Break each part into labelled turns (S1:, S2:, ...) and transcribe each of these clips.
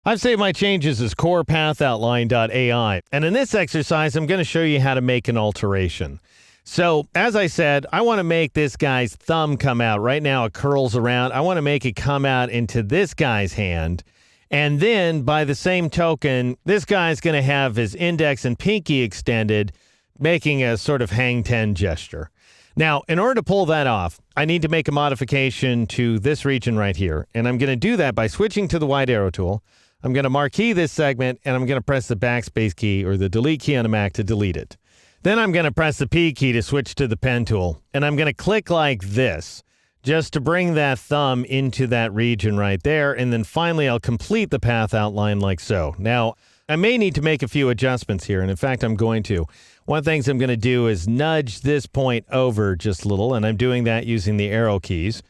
S1: I've saved my changes as core-path-outline.ai, and in this exercise, I'm going to show you how to make an alteration. So, as I said, I want to make this guy's thumb come out. Right now, it curls around. I want to make it come out into this guy's hand. And then, by the same token, this guy's going to have his index and pinky extended, making a sort of hang 10 gesture. Now, in order to pull that off, I need to make a modification to this region right here. And I'm going to do that by switching to the wide arrow tool. I'm going to marquee this segment, and I'm going to press the backspace key or the delete key on a Mac to delete it. Then I'm going to press the P key to switch to the pen tool, and I'm going to click like this just to bring that thumb into that region right there, and then finally I'll complete the path outline like so. Now, I may need to make a few adjustments here, and in fact, I'm going to. One of the things I'm going to do is nudge this point over just a little, and I'm doing that using the arrow keys.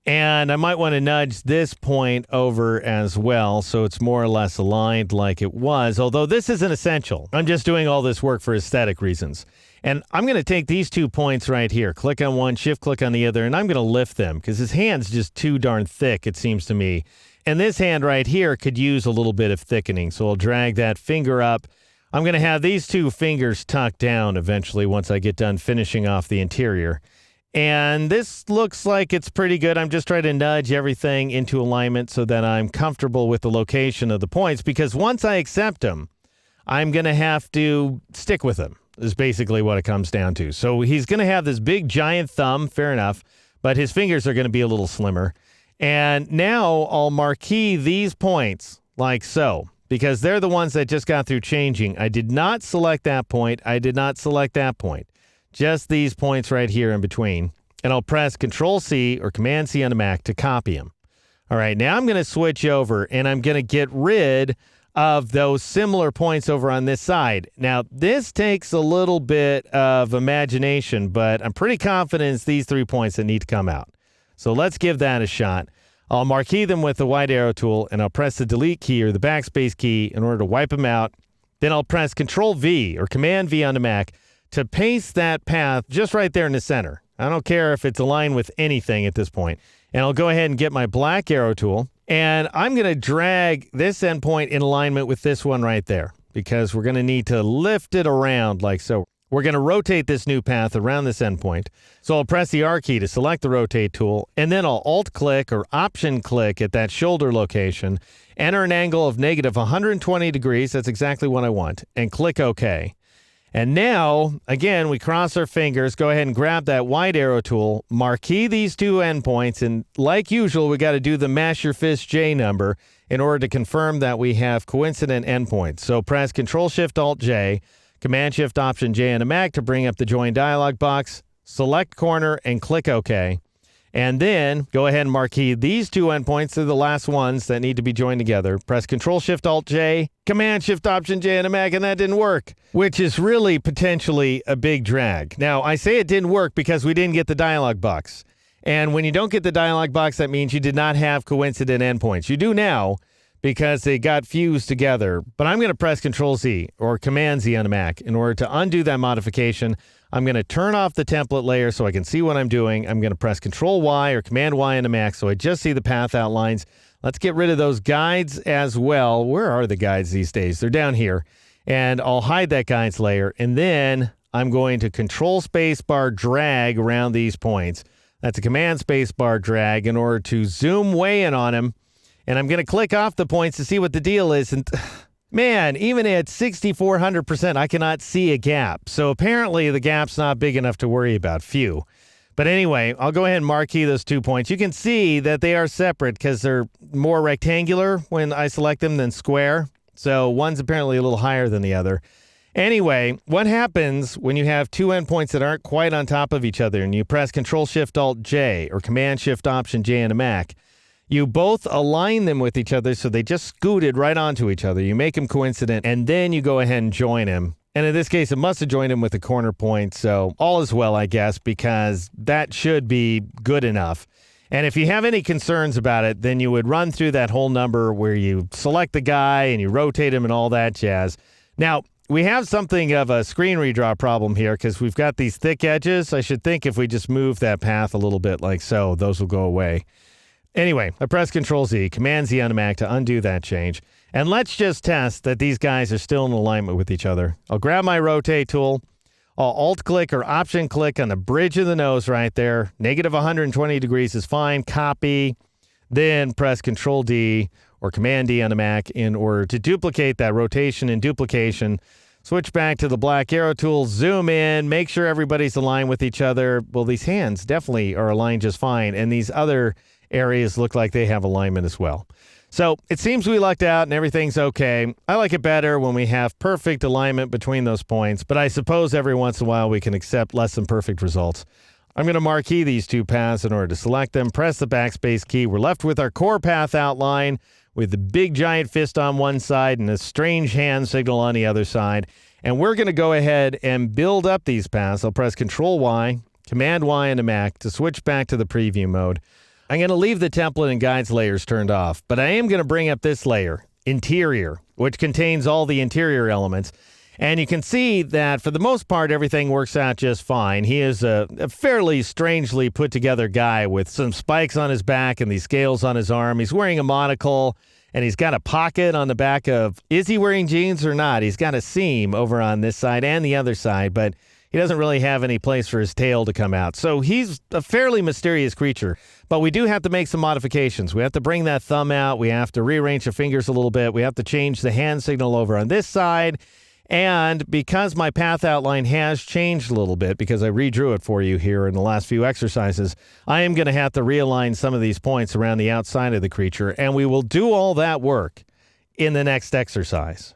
S1: And I might want to nudge this point over as well, so it's more or less aligned like it was, although this isn't essential. I'm just doing all this work for aesthetic reasons. And I'm going to take these 2 points right here, click on one, shift-click on the other, and I'm going to lift them, because his hand's just too darn thick, it seems to me. And this hand right here could use a little bit of thickening, so I'll drag that finger up. I'm going to have these 2 fingers tucked down eventually once I get done finishing off the interior. And this looks like it's pretty good. I'm just trying to nudge everything into alignment so that I'm comfortable with the location of the points, because once I accept them, I'm going to have to stick with them, is basically what it comes down to. So he's going to have this big giant thumb, fair enough, but his fingers are going to be a little slimmer. And now I'll marquee these points like so, because they're the ones that just got through changing. I did not select that point. I did not select that point. Just these points right here in between. And I'll press Control-C or Command-C on a Mac to copy them. All right, now I'm going to switch over, and I'm going to get rid of those similar points over on this side. Now, this takes a little bit of imagination, but I'm pretty confident it's these 3 points that need to come out. So let's give that a shot. I'll marquee them with the wide arrow tool, and I'll press the delete key or the backspace key in order to wipe them out. Then I'll press Control-V or Command-V on the Mac to paste that path just right there in the center. I don't care if it's aligned with anything at this point. And I'll go ahead and get my black arrow tool, and I'm going to drag this endpoint in alignment with this one right there, because we're going to need to lift it around like so. We're going to rotate this new path around this endpoint. So I'll press the R key to select the rotate tool, and then I'll Alt-click or Option-click at that shoulder location, enter an angle of negative 120 degrees, that's exactly what I want, and click OK. And now, again, we cross our fingers, go ahead and grab that wide arrow tool, marquee these 2 endpoints, and like usual, we got to do the mash your fist J number in order to confirm that we have coincident endpoints. So press Control-Shift-Alt-J, Command-Shift-Option-J on a Mac to bring up the Join dialog box, select corner, and click OK. And then go ahead and marquee these 2 endpoints. They're the last ones that need to be joined together. Press Control-Shift-Alt-J, Command-Shift-Option-J on a Mac, and that didn't work, which is really potentially a big drag. Now, I say it didn't work because we didn't get the dialog box. And when you don't get the dialog box, that means you did not have coincident endpoints. You do now because they got fused together. But I'm going to press Control-Z or Command-Z on a Mac in order to undo that modification. I'm going to turn off the template layer so I can see what I'm doing. I'm going to press Control-Y or Command-Y on a Mac so I just see the path outlines. Let's get rid of those guides as well. Where are the guides these days? They're down here. And I'll hide that guides layer. And then I'm going to Control-Spacebar drag around these points. That's a Command-Spacebar drag in order to zoom way in on them. And I'm going to click off the points to see what the deal is. And man, even at 6,400%, I cannot see a gap. So apparently the gap's not big enough to worry about. Phew. But anyway, I'll go ahead and marquee those 2 points. You can see that they are separate because they're more rectangular when I select them than square. So one's apparently a little higher than the other. Anyway, what happens when you have 2 endpoints that aren't quite on top of each other and you press Control-Shift-Alt-J or Command-Shift-Option-J on a Mac? You both align them with each other so they just scooted right onto each other. You make them coincident, and then you go ahead and join them. And in this case, it must have joined them with a corner point, so all is well, I guess, because that should be good enough. And if you have any concerns about it, then you would run through that whole number where you select the guy and you rotate him and all that jazz. Now, we have something of a screen redraw problem here because we've got these thick edges. I should think if we just move that path a little bit like so, those will go away. Anyway, I press Control-Z, Command-Z on the Mac to undo that change. And let's just test that these guys are still in alignment with each other. I'll grab my Rotate tool. I'll Alt-click or Option-click on the bridge of the nose right there. Negative 120 degrees is fine. Copy. Then press Control-D or Command-D on the Mac in order to duplicate that rotation and duplication. Switch back to the black arrow tool, zoom in, make sure everybody's aligned with each other. Well, these hands definitely are aligned just fine, and these other areas look like they have alignment as well. So it seems we lucked out and everything's okay. I like it better when we have perfect alignment between those points, but I suppose every once in a while we can accept less than perfect results. I'm going to marquee these two paths in order to select them. Press the backspace key. We're left with our core path outline with the big giant fist on one side and a strange hand signal on the other side. And we're going to go ahead and build up these paths. I'll press Control-Y, Command-Y on the Mac to switch back to the preview mode. I'm going to leave the template and guides layers turned off, but I am going to bring up this layer, Interior, which contains all the interior elements. And you can see that for the most part, everything works out just fine. He is a fairly strangely put together guy with some spikes on his back and these scales on his arm. He's wearing a monocle and he's got a pocket on the back of, is he wearing jeans or not? He's got a seam over on this side and the other side, but he doesn't really have any place for his tail to come out. So he's a fairly mysterious creature, but we do have to make some modifications. We have to bring that thumb out. We have to rearrange the fingers a little bit. We have to change the hand signal over on this side. And because my path outline has changed a little bit, because I redrew it for you here in the last few exercises, I am going to have to realign some of these points around the outside of the creature, and we will do all that work in the next exercise.